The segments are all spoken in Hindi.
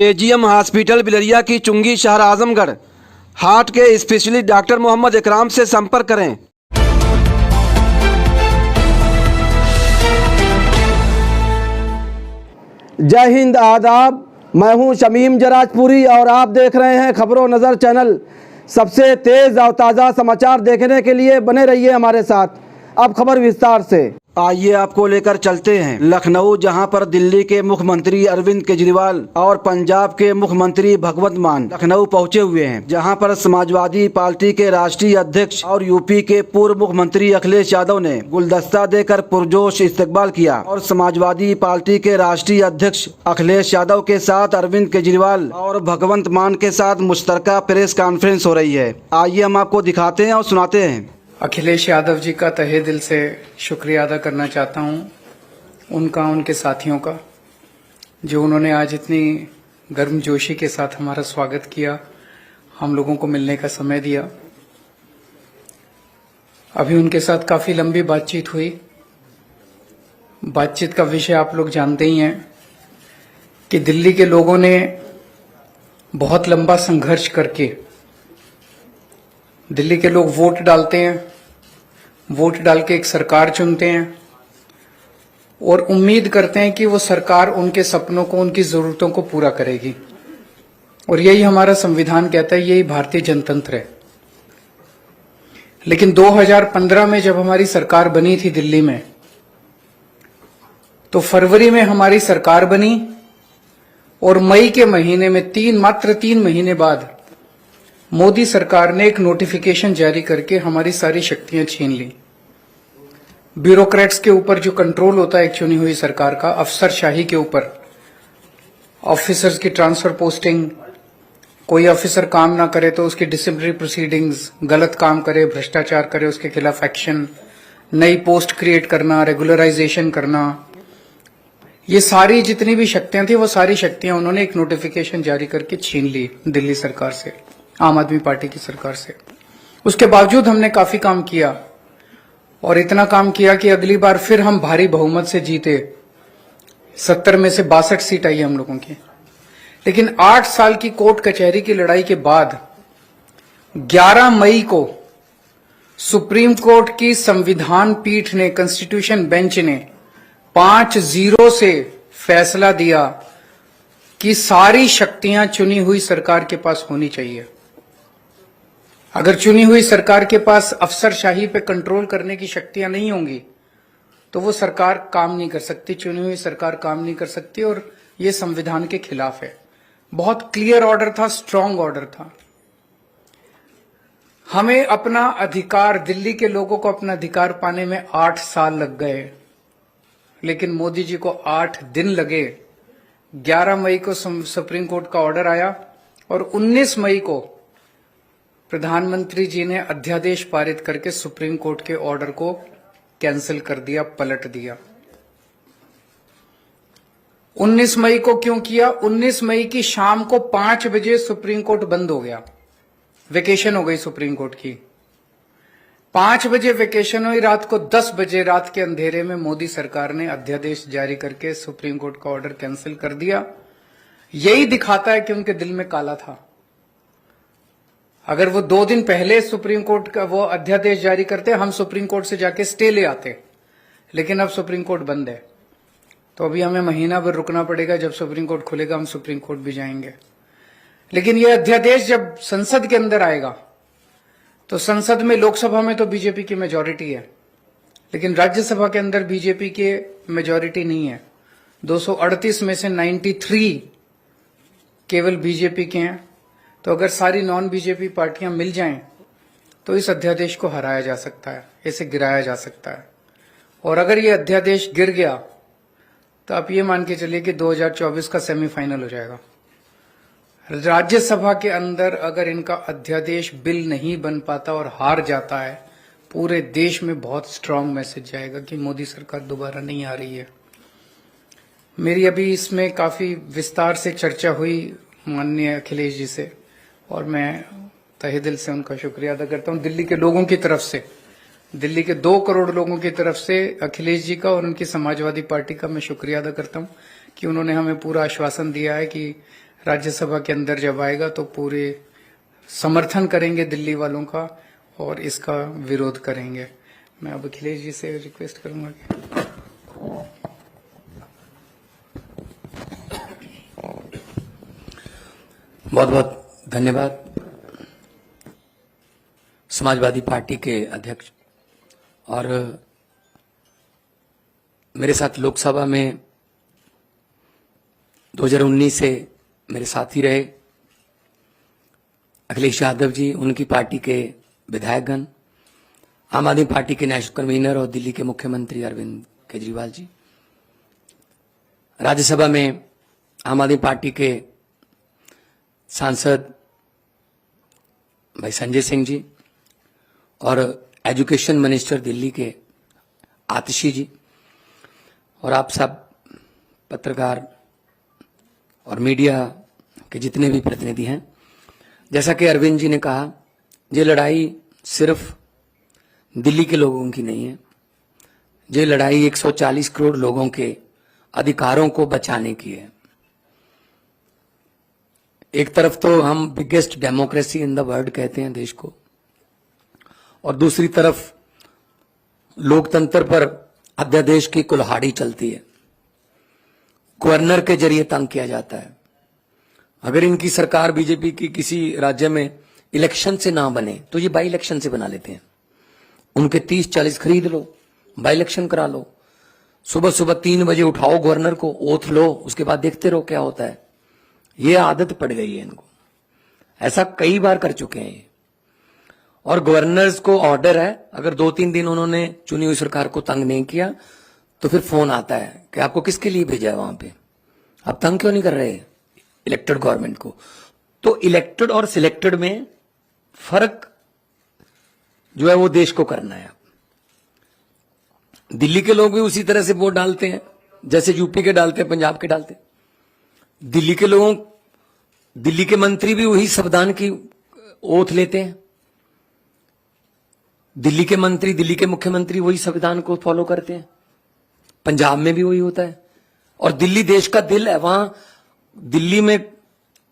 एजीएम हॉस्पिटल बिलरिया की चुंगी शहर आजमगढ़। हार्ट के स्पेशलिस्ट डॉक्टर मोहम्मद इकराम से संपर्क करें। जय हिंद, आदाब। मैं हूं शमीम जराजपुरी और आप देख रहे हैं खबरों नज़र चैनल। सबसे तेज़ और ताज़ा समाचार देखने के लिए बने रहिए हमारे साथ। अब खबर विस्तार से। आइए आपको लेकर चलते हैं लखनऊ, जहां पर दिल्ली के मुख्यमंत्री अरविंद केजरीवाल और पंजाब के मुख्यमंत्री भगवंत मान लखनऊ पहुंचे हुए हैं, जहां पर समाजवादी पार्टी के राष्ट्रीय अध्यक्ष और यूपी के पूर्व मुख्यमंत्री अखिलेश यादव ने गुलदस्ता देकर पुरजोश इस्तकबाल किया और समाजवादी पार्टी के राष्ट्रीय अध्यक्ष अखिलेश यादव के साथ अरविंद केजरीवाल और भगवंत मान के साथ मुश्तरका प्रेस कॉन्फ्रेंस हो रही है। आइए हम आपको दिखाते हैं और सुनाते हैं। अखिलेश यादव जी का तहे दिल से शुक्रिया अदा करना चाहता हूं, उनका, उनके साथियों का, जो उन्होंने आज इतनी गर्मजोशी के साथ हमारा स्वागत किया, हम लोगों को मिलने का समय दिया। अभी उनके साथ काफी लंबी बातचीत हुई। बातचीत का विषय आप लोग जानते ही हैं कि दिल्ली के लोगों ने बहुत लंबा संघर्ष करके, दिल्ली के लोग वोट डालते हैं, वोट डाल के एक सरकार चुनते हैं और उम्मीद करते हैं कि वो सरकार उनके सपनों को, उनकी जरूरतों को पूरा करेगी। और यही हमारा संविधान कहता है, यही भारतीय जनतंत्र है। लेकिन 2015 में जब हमारी सरकार बनी थी दिल्ली में, तो फरवरी में हमारी सरकार बनी और मई के महीने में मात्र 3 महीने बाद मोदी सरकार ने एक नोटिफिकेशन जारी करके हमारी सारी शक्तियां छीन ली। ब्यूरोक्रेट्स के ऊपर जो कंट्रोल होता है एक चुनी हुई सरकार का, अफसरशाही के ऊपर, ऑफिसर्स की ट्रांसफर पोस्टिंग, कोई ऑफिसर काम ना करे तो उसकी डिसिप्लिनरी प्रोसीडिंग्स, गलत काम करे, भ्रष्टाचार करे, उसके खिलाफ एक्शन, नई पोस्ट क्रिएट करना, रेगुलराइजेशन करना, ये सारी जितनी भी शक्तियां थी वो सारी शक्तियां उन्होंने एक नोटिफिकेशन जारी करके छीन ली दिल्ली सरकार से, आम आदमी पार्टी की सरकार से। उसके बावजूद हमने काफी काम किया और इतना काम किया कि अगली बार फिर हम भारी बहुमत से जीते। 70 में से 62 सीट आई हम लोगों की। लेकिन 8 साल की कोर्ट कचहरी की लड़ाई के बाद 11 मई को सुप्रीम कोर्ट की संविधान पीठ ने, कॉन्स्टिट्यूशन बेंच ने 5-0 से फैसला दिया कि सारी शक्तियां चुनी हुई सरकार के पास होनी चाहिए। अगर चुनी हुई सरकार के पास अफसरशाही पे कंट्रोल करने की शक्तियां नहीं होंगी तो वो सरकार काम नहीं कर सकती, चुनी हुई सरकार काम नहीं कर सकती, और ये संविधान के खिलाफ है। बहुत क्लियर ऑर्डर था, स्ट्रांग ऑर्डर था। हमें अपना अधिकार, दिल्ली के लोगों को अपना अधिकार पाने में 8 साल लग गए, लेकिन मोदी जी को 8 दिन लगे। 11 मई को सुप्रीम कोर्ट का ऑर्डर आया और 19 मई को प्रधानमंत्री जी ने अध्यादेश पारित करके सुप्रीम कोर्ट के ऑर्डर को कैंसिल कर दिया, पलट दिया। 19 मई को क्यों किया? 19 मई की शाम को 5 बजे सुप्रीम कोर्ट बंद हो गया, वेकेशन हो गई सुप्रीम कोर्ट की। 5 बजे वेकेशन हुई, रात को 10 बजे रात के अंधेरे में मोदी सरकार ने अध्यादेश जारी करके सुप्रीम कोर्ट का ऑर्डर कैंसिल कर दिया। यही दिखाता है कि उनके दिल में काला था। अगर वो 2 दिन पहले सुप्रीम कोर्ट का वो अध्यादेश जारी करते, हम सुप्रीम कोर्ट से जाके स्टे ले आते। लेकिन अब सुप्रीम कोर्ट बंद है, तो अभी हमें महीना भर रुकना पड़ेगा। जब सुप्रीम कोर्ट खुलेगा हम सुप्रीम कोर्ट भी जाएंगे। लेकिन ये अध्यादेश जब संसद के अंदर आएगा, तो संसद में, लोकसभा में तो बीजेपी की मेजॉरिटी है, लेकिन राज्यसभा के अंदर बीजेपी के मेजॉरिटी नहीं है। 238 में से 93 केवल बीजेपी के हैं। तो अगर सारी नॉन बीजेपी पार्टियां मिल जाएं तो इस अध्यादेश को हराया जा सकता है, इसे गिराया जा सकता है। और अगर ये अध्यादेश गिर गया तो आप ये मान के चलिए कि 2024 का सेमीफाइनल हो जाएगा। राज्यसभा के अंदर अगर इनका अध्यादेश बिल नहीं बन पाता और हार जाता है, पूरे देश में बहुत स्ट्रांग मैसेज जाएगा कि मोदी सरकार दोबारा नहीं आ रही है। मेरी अभी इसमें काफी विस्तार से चर्चा हुई माननीय अखिलेश जी से, और मैं तहे दिल से उनका शुक्रिया अदा करता हूं। दिल्ली के लोगों की तरफ से, दिल्ली के 2 करोड़ लोगों की तरफ से अखिलेश जी का और उनकी समाजवादी पार्टी का मैं शुक्रिया अदा करता हूं कि उन्होंने हमें पूरा आश्वासन दिया है कि राज्यसभा के अंदर जब आएगा तो पूरे समर्थन करेंगे दिल्ली वालों का और इसका विरोध करेंगे। मैं अब अखिलेश जी से रिक्वेस्ट करूंगा कि बहुत बहुत धन्यवाद। समाजवादी पार्टी के अध्यक्ष और मेरे साथ लोकसभा में 2019 से मेरे साथी रहे अखिलेश यादव जी, उनकी पार्टी के विधायकगण, आम आदमी पार्टी के नेशनल कन्वीनर और दिल्ली के मुख्यमंत्री अरविंद केजरीवाल जी, राज्यसभा में आम आदमी पार्टी के सांसद भाई संजय सिंह जी और एजुकेशन मिनिस्टर दिल्ली के आतिशी जी और आप सब पत्रकार और मीडिया के जितने भी प्रतिनिधि हैं। जैसा कि अरविंद जी ने कहा, ये लड़ाई सिर्फ दिल्ली के लोगों की नहीं है, ये लड़ाई 140 करोड़ लोगों के अधिकारों को बचाने की है। एक तरफ तो हम biggest democracy in the world कहते हैं देश को, और दूसरी तरफ लोकतंत्र पर अध्यादेश की कुल्हाड़ी चलती है, गवर्नर के जरिए तंग किया जाता है। अगर इनकी सरकार बीजेपी की किसी राज्य में इलेक्शन से ना बने तो ये बाई इलेक्शन से बना लेते हैं। उनके 30-40 खरीद लो, बाई इलेक्शन करा लो, सुबह सुबह 3 बजे उठाओ गवर्नर को, ओथ लो, उसके बाद देखते रहो क्या होता है। ये आदत पड़ गई है इनको, ऐसा कई बार कर चुके हैं ये। और गवर्नर्स को ऑर्डर है, अगर 2-3 दिन उन्होंने चुनी हुई सरकार को तंग नहीं किया तो फिर फोन आता है कि आपको किसके लिए भेजा है वहां पे, आप तंग क्यों नहीं कर रहे इलेक्टेड गवर्नमेंट को। तो इलेक्टेड और सिलेक्टेड में फर्क जो है वो देश को करना है। दिल्ली के लोग भी उसी तरह से वोट डालते हैं जैसे यूपी के डालते हैं, पंजाब के डालते हैं। दिल्ली के लोगों, दिल्ली के मंत्री भी वही संविधान की ओथ लेते हैं, दिल्ली के मंत्री, दिल्ली के मुख्यमंत्री वही संविधान को फॉलो करते हैं। पंजाब में भी वही होता है। और दिल्ली देश का दिल है, वहां दिल्ली में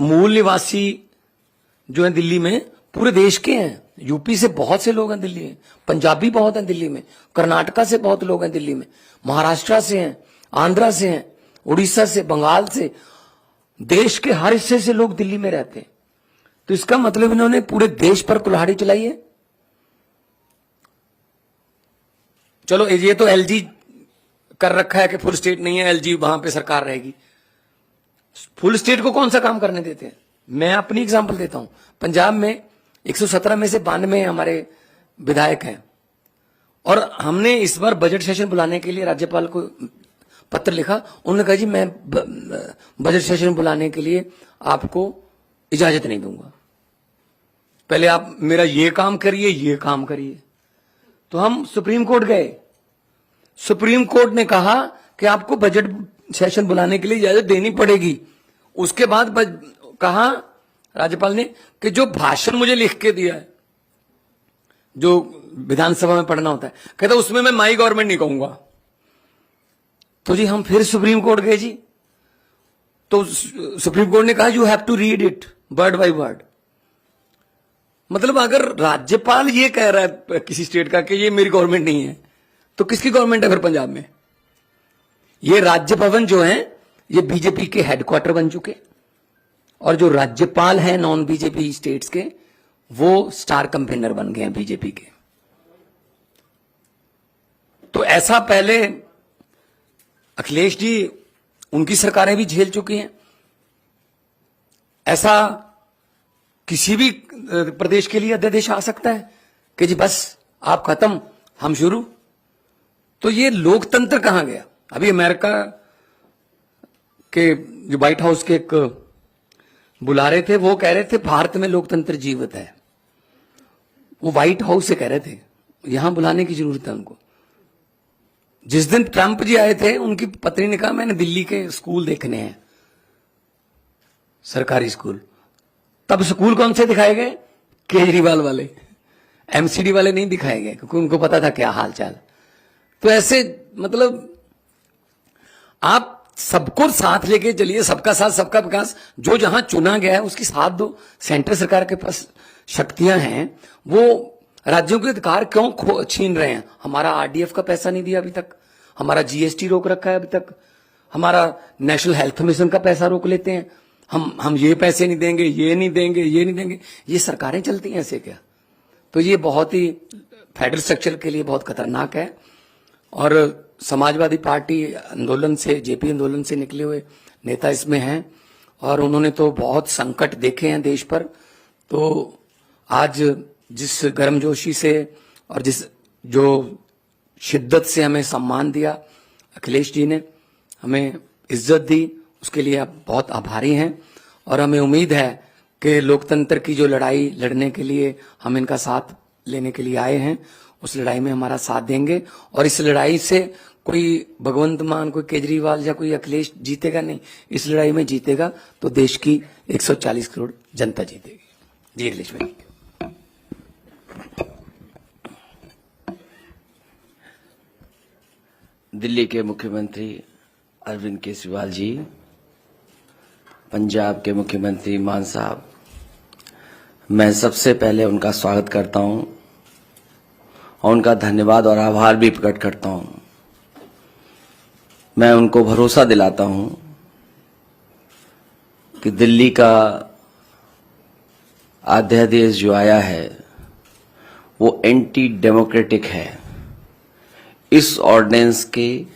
मूल निवासी जो है दिल्ली में पूरे देश के हैं। यूपी से बहुत से लोग हैं दिल्ली में, पंजाबी बहुत हैं दिल्ली में, कर्नाटका से बहुत लोग हैं दिल्ली में, महाराष्ट्र से हैं, आंध्रा से हैं, उड़ीसा से, बंगाल से, देश के हर हिस्से से लोग दिल्ली में रहते हैं। तो इसका मतलब इन्होंने पूरे देश पर कुल्हाड़ी चलाई है। चलो ये तो एलजी कर रखा है कि फुल स्टेट नहीं है, एलजी वहां पे सरकार रहेगी। फुल स्टेट को कौन सा काम करने देते हैं। मैं अपनी एग्जांपल देता हूं, पंजाब में 117 में से 92 हमारे विधायक हैं, और हमने इस बार बजट सेशन बुलाने के लिए राज्यपाल को पत्र लिखा। उन्होंने कहा जी मैं बजट सेशन बुलाने के लिए आपको इजाजत नहीं दूंगा, पहले आप मेरा ये काम करिए, ये काम करिए। तो हम सुप्रीम कोर्ट गए, सुप्रीम कोर्ट ने कहा कि आपको बजट सेशन बुलाने के लिए इजाजत देनी पड़ेगी। उसके बाद कहा राज्यपाल ने कि जो भाषण मुझे लिख के दिया है, जो विधानसभा में पढ़ना होता है, कहता उसमें मैं माई गवर्नमेंट नहीं कहूंगा। तो जी हम फिर सुप्रीम कोर्ट गए जी, तो सुप्रीम कोर्ट ने कहा you have to read it word by word. मतलब अगर राज्यपाल ये कह रहा है किसी स्टेट का कि ये मेरी गवर्नमेंट नहीं है, तो किसकी गवर्नमेंट है फिर पंजाब में। ये राज्य भवन जो है ये बीजेपी के हेडक्वार्टर बन चुके, और जो राज्यपाल हैं नॉन बीजेपी स्टेट्स के वो स्टार कैंपेनर बन गए हैं बीजेपी के। तो ऐसा पहले अखिलेश जी, उनकी सरकारें भी झेल चुकी हैं। ऐसा किसी भी प्रदेश के लिए अध्यादेश आ सकता है कि जी बस आप खत्म हम शुरू। तो ये लोकतंत्र कहां गया। अभी अमेरिका के जो व्हाइट हाउस के एक बुला रहे थे, वो कह रहे थे भारत में लोकतंत्र जीवित है। वो व्हाइट हाउस से कह रहे थे, यहां बुलाने की जरूरत है उनको। जिस दिन ट्रंप जी आए थे, उनकी पत्नी ने कहा मैंने दिल्ली के स्कूल देखने हैं, सरकारी स्कूल। तब स्कूल कौन से दिखाए गए, केजरीवाल वाले, एमसीडी वाले नहीं दिखाए गए, क्योंकि उनको पता था क्या हाल चाल। तो ऐसे मतलब आप सबको साथ लेके चलिए, सबका साथ सबका विकास। जो जहां चुना गया है उसकी साथ दो। सेंट्रल सरकार के पास शक्तियां हैं, वो राज्यों के अधिकार क्यों छीन रहे हैं? हमारा आरडीएफ का पैसा नहीं दिया अभी तक, हमारा जीएसटी रोक रखा है अभी तक, हमारा नेशनल हेल्थ मिशन का पैसा रोक लेते हैं, हम ये पैसे नहीं देंगे, ये नहीं देंगे, ये नहीं देंगे। ये सरकारें चलती हैं ऐसे क्या? तो ये बहुत ही फेडरल स्ट्रक्चर के लिए बहुत खतरनाक है। और समाजवादी पार्टी आंदोलन से, जेपी आंदोलन से निकले हुए नेता इसमें हैं, और उन्होंने तो बहुत संकट देखे हैं देश पर। तो आज जिस गर्मजोशी से और जिस जो शिद्दत से हमें सम्मान दिया अखिलेश जी ने, हमें इज्जत दी, उसके लिए आप बहुत आभारी हैं। और हमें उम्मीद है कि लोकतंत्र की जो लड़ाई लड़ने के लिए हम इनका साथ लेने के लिए आए हैं, उस लड़ाई में हमारा साथ देंगे। और इस लड़ाई से कोई भगवंत मान, कोई केजरीवाल या कोई अखिलेश जीतेगा नहीं। इस लड़ाई में जीतेगा तो देश की 140 करोड़ जनता जीतेगी। जी अखिलेश भाई। दिल्ली के मुख्यमंत्री अरविंद केजरीवाल जी, पंजाब के मुख्यमंत्री मान साहब, मैं सबसे पहले उनका स्वागत करता हूं और उनका धन्यवाद और आभार भी प्रकट करता हूं। मैं उनको भरोसा दिलाता हूं कि दिल्ली का अध्यादेश जो आया है वो एंटी डेमोक्रेटिक है। इस ऑर्डिनेंस की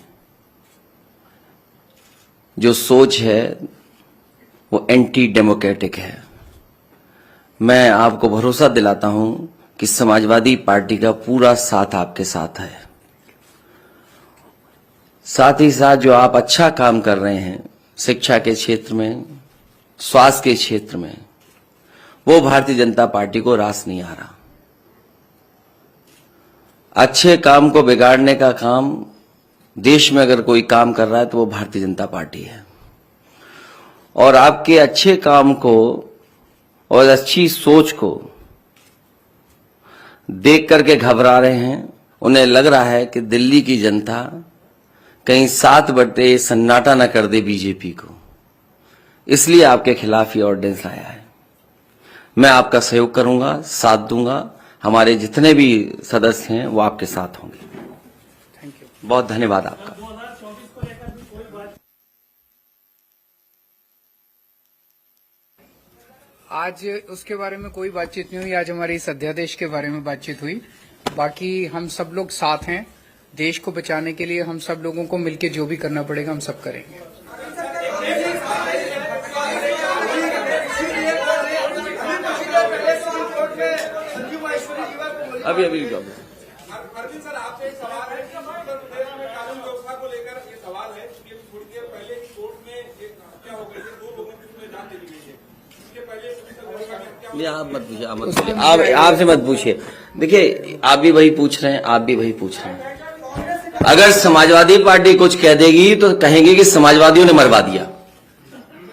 जो सोच है वो एंटी डेमोक्रेटिक है। मैं आपको भरोसा दिलाता हूं कि समाजवादी पार्टी का पूरा साथ आपके साथ है। साथ ही साथ जो आप अच्छा काम कर रहे हैं शिक्षा के क्षेत्र में, स्वास्थ्य के क्षेत्र में, वो भारतीय जनता पार्टी को रास नहीं आ रहा। अच्छे काम को बिगाड़ने का काम देश में अगर कोई काम कर रहा है तो वो भारतीय जनता पार्टी है। और आपके अच्छे काम को और अच्छी सोच को देख करके घबरा रहे हैं। उन्हें लग रहा है कि दिल्ली की जनता कहीं साथ बढ़ते सन्नाटा न कर दे बीजेपी को, इसलिए आपके खिलाफ ये ऑर्डिनेंस लाया है। मैं आपका सहयोग करूंगा, साथ दूंगा। हमारे जितने भी सदस्य हैं वो आपके साथ होंगे। Thank you. बहुत धन्यवाद आपका। आज उसके बारे में कोई बातचीत नहीं हुई। आज हमारी इस अध्यादेश के बारे में बातचीत हुई। बाकी हम सब लोग साथ हैं। देश को बचाने के लिए हम सब लोगों को मिलकर जो भी करना पड़ेगा हम सब करेंगे। अभी अरविंद सर, आपसे एक सवाल है कि उत्तर प्रदेश में कानून व्यवस्था को लेकर ये सवाल है कि थोड़ी देर पहले ही कोर्ट में एक हत्या हो गई है, 2 लोगों की उसमें जान चली गई है। इसके पहले आप मत पूछिए, आप मत पूछिए, आप आपसे मत पूछिए। देखिए, आप भी वही पूछ रहे हैं, आप भी वही पूछ रहे हैं। अगर समाजवादी पार्टी कुछ कह देगी तो कहेंगे कि समाजवादियों ने मरवा दिया।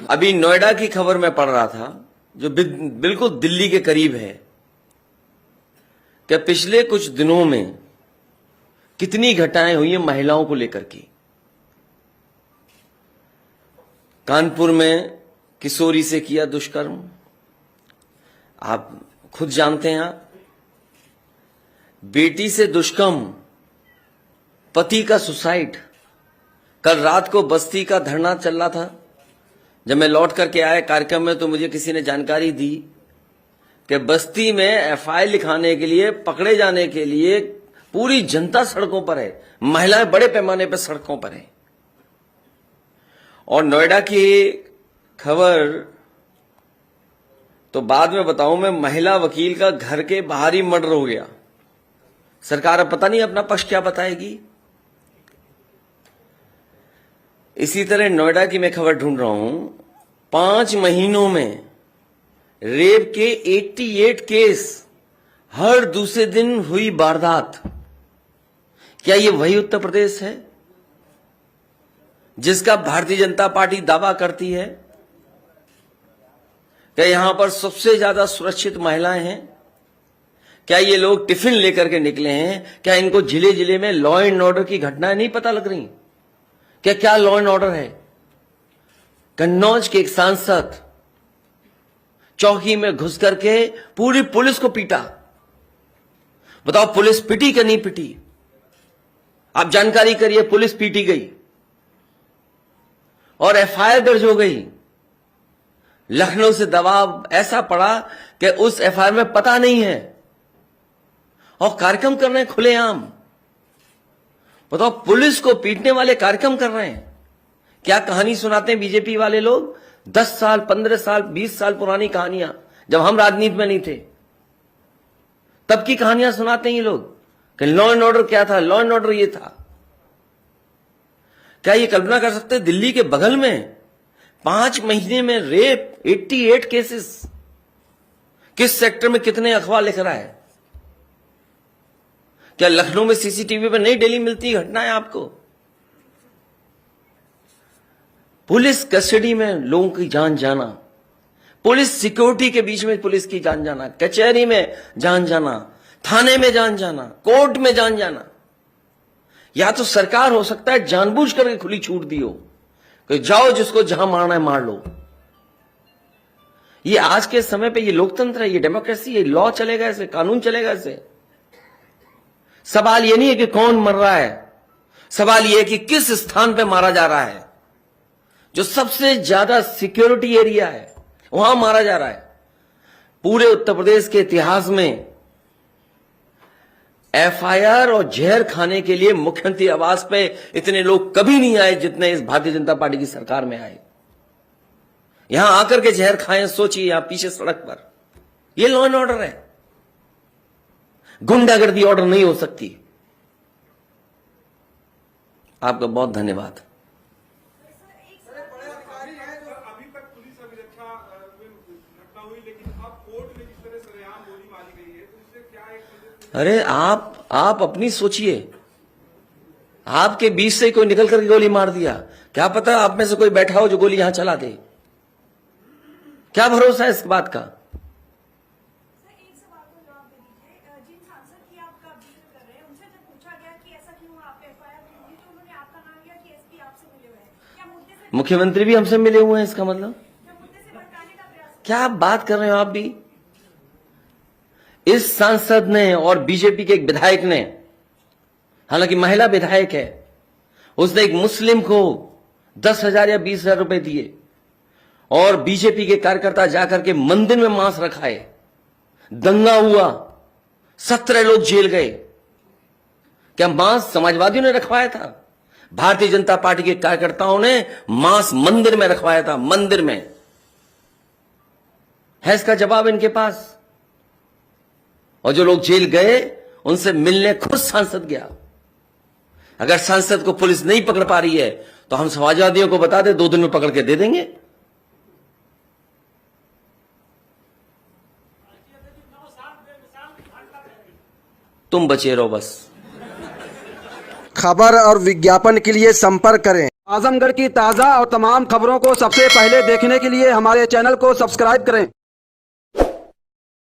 अभी नोएडा की खबर मैं पढ़ रहा था जो बिल्कुल दिल्ली के करीब है कि पिछले कुछ दिनों में कितनी घटनाएं हुई हैं महिलाओं को लेकर की। कानपुर में किशोरी से किया दुष्कर्म, आप खुद जानते हैं। आप बेटी से दुष्कर्म, पति का सुसाइड। कल रात को बस्ती का धरना चल रहा था। जब मैं लौट करके आया कार्यक्रम में तो मुझे किसी ने जानकारी दी कि बस्ती में एफआईआर लिखाने के लिए, पकड़े जाने के लिए पूरी जनता सड़कों पर है, महिलाएं बड़े पैमाने पर सड़कों पर हैं। और नोएडा की खबर तो बाद में बताऊं मैं, महिला वकील का घर के बाहर ही मर्डर हो गया। सरकार अब पता नहीं अपना पक्ष क्या बताएगी। इसी तरह नोएडा की मैं खबर ढूंढ रहा हूं, 5 महीनों में रेप के 88 केस, हर दूसरे दिन हुई वारदात। क्या ये वही उत्तर प्रदेश है जिसका भारतीय जनता पार्टी दावा करती है? क्या यहां पर सबसे ज्यादा सुरक्षित महिलाएं हैं? क्या ये लोग टिफिन लेकर के निकले हैं? क्या इनको जिले जिले में लॉ एंड ऑर्डर की घटनाएं नहीं पता लग रही? क्या लॉ एंड ऑर्डर है? कन्नौज के एक सांसद चौकी में घुस करके पूरी पुलिस को पीटा। बताओ पुलिस पिटी कि नहीं पिटी? आप जानकारी करिए, पुलिस पीटी गई और एफआईआर दर्ज हो गई। लखनऊ से दबाव ऐसा पड़ा कि उस एफआईआर में पता नहीं है और कार्यक्रम कर रहे हैं खुलेआम। बताओ पुलिस को पीटने वाले कार्यक्रम कर रहे हैं। क्या कहानी सुनाते हैं बीजेपी वाले लोग? 10 साल 15 साल 20 साल पुरानी कहानियां, जब हम राजनीति में नहीं थे तब की कहानियां सुनाते हैं ये लोग कि लॉ एंड ऑर्डर क्या था, लॉ एंड ऑर्डर ये था। क्या ये कल्पना कर सकते हैं दिल्ली के बगल में 5 महीने में रेप 88 केसेस? किस सेक्टर में कितने अखबार लिख रहा है? क्या लखनऊ में सीसीटीवी पर नई डेली मिलती घटनाएं आपको? पुलिस कस्टडी में लोगों की जान जाना, पुलिस सिक्योरिटी के बीच में पुलिस की जान जाना, कचहरी में जान जाना, थाने में जान जाना, कोर्ट में जान जाना। या तो सरकार हो सकता है जानबूझ करके खुली छूट दी हो कि जाओ जिसको जहां मारना है मार लो। ये आज के समय पे ये लोकतंत्र है, ये डेमोक्रेसी है, लॉ चलेगा ऐसे, कानून चलेगा ऐसे। सवाल ये नहीं है कि कौन मर रहा है, सवाल ये है कि किस स्थान पे मारा जा रहा है। जो सबसे ज्यादा सिक्योरिटी एरिया है वहां मारा जा रहा है। पूरे उत्तर प्रदेश के इतिहास में एफआईआर और जहर खाने के लिए मुख्यमंत्री आवास पे इतने लोग कभी नहीं आए जितने इस भारतीय जनता पार्टी की सरकार में आए। यहां आकर के जहर खाएं, सोचिए यहां पीछे सड़क पर। यह लॉ एंड ऑर्डर है, गुंडागर्दी ऑर्डर नहीं हो सकती। आपका बहुत धन्यवाद। अभी तक पुलिस अभिरक्षा में घटना हुई, लेकिन अब कोर्ट में जिस तरह सरेआम गोली मारी गई है, तो इससे क्या एक अरे आप अपनी सोचिए, आपके बीच से कोई निकल करके गोली मार दिया, क्या पता आप में से कोई बैठा हो जो गोली यहां चला दे। क्या भरोसा है इस बात का? एक सवाल का जवाब दे दीजिए। जिन सांसद की आप जिक्र कर रहे हैं उनसे जब पूछा गया कि ऐसा क्यों आप एफआईआर होगी तो उन्होंने आपका नाम लिया कि एसपी आपसे मिले हुए हैं। क्या मुद्दे से मुख्यमंत्री भी हमसे मिले हुए हैं, इसका मतलब मुद्दे से भटकाने का प्रयास? क्या आप बात कर रहे हो? आप भी इस सांसद ने और बीजेपी के एक विधायक ने, हालांकि महिला विधायक है, उसने एक मुस्लिम को 10,000 या 20,000 रुपए दिए और बीजेपी के कार्यकर्ता जाकर के मंदिर में मांस रखाए, दंगा हुआ, 17 लोग जेल गए। क्या मांस समाजवादियों ने रखवाया था? भारतीय जनता पार्टी के कार्यकर्ताओं ने मांस मंदिर में रखवाया था। मंदिर में है इसका जवाब इनके पास। और जो लोग जेल गए उनसे मिलने खुद सांसद गया। अगर सांसद को पुलिस नहीं पकड़ पा रही है तो हम समाजवादियों को बता दे, 2 दिन में पकड़ के दे देंगे। तुम बचे रहो बस। खबर और विज्ञापन के लिए संपर्क करें। आजमगढ़ की ताज़ा और तमाम खबरों को सबसे पहले देखने के लिए हमारे चैनल को सब्सक्राइब करें।